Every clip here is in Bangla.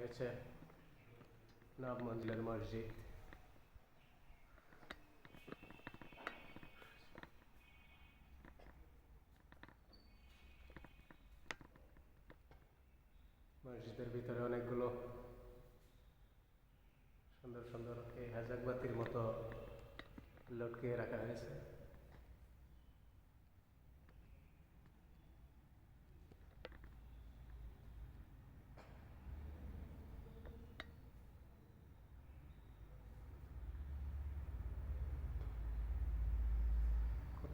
হচ্ছে নব মঞ্জিলের মসজিদ। মসজিদের ভিতরে অনেকগুলো সুন্দর সুন্দর এই হাজাক বাতির মতো লটকিয়ে রাখা হয়েছে।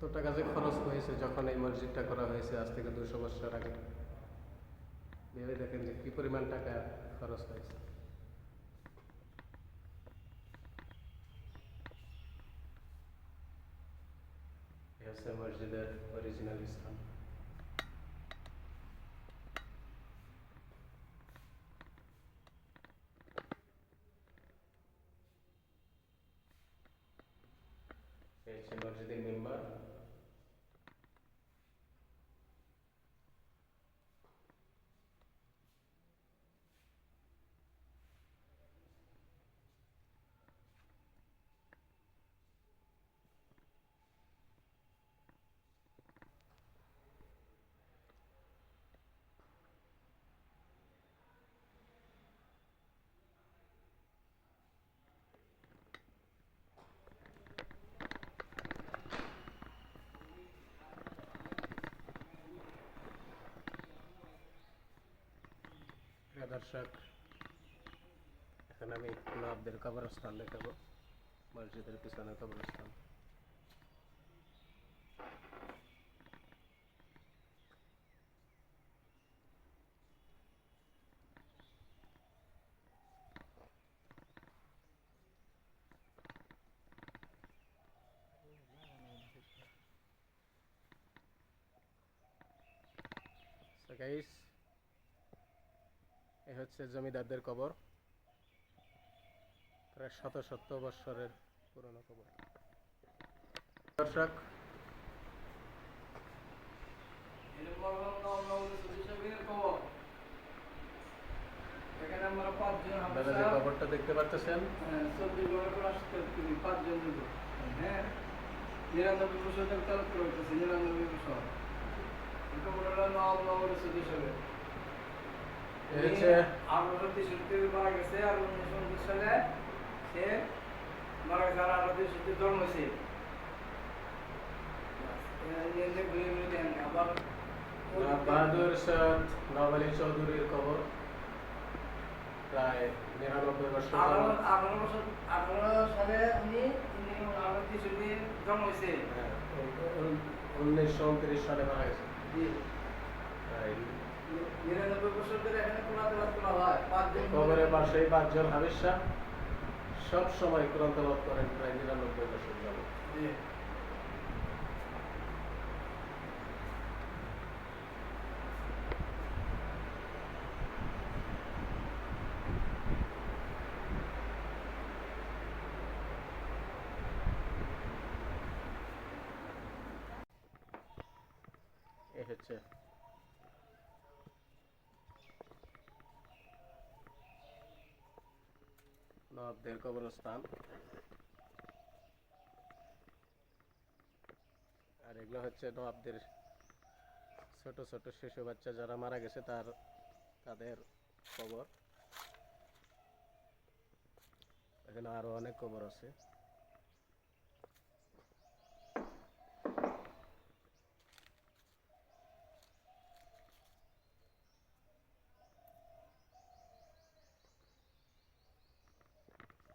কত টাকা যে খরচ হয়েছে যখন এই মসজিদটা করা হয়েছে আজ থেকে 200 বছর আগে, ভেবে দেখেন যে কি পরিমাণ টাকা খরচ হয়েছে। এই হচ্ছে মসজিদের অরিজিনাল স্থান। এই হচ্ছে মসজিদের মেম্বার। দর্শক, এখন আমি নবাবদের কবরস্থান দেখাবো, মসজিদের পিছনে কবরস্থান। গাইস, এ হচ্ছে জমিদারদের কবর, প্রায় শত বৎসরের পুরনো কবর। দর্শক, কবরটা দেখতে পাচ্ছেন, 99 বছর ধরে তালাক করতেছে, 99 বছর। এটা বড় নওয়াব সদস্য হবে। এই যে 1863 মারা গেছে, আর 1929 সালে সে মারা গেছে, আর 1863 জন্ম হয়েছে। আবার বাহাদুর শাহ নওয়াব আলী চৌধুরীর কবর প্রায় 99 বছর। 18 সালে উনি 1963 জন্ম হয়েছে। 1929 সালে মারা গেছে। 99 বছর ধরে এখানে কোরআন তেলাওয়াত করা হয়। কবরের পাশেই 5 জন হাফেজ সাহেব সব সময় কোরআন তেলাওয়াত করেন প্রায় 99 বছর যাবত। এ হচ্ছে নবাবদের কবরস্থান। আর এগুলো হচ্ছে নবাবদের ছোট ছোট শিশু বাচ্চা যারা মারা গেছে তাদের কবর। এখানে আরো অনেক কবর আছে।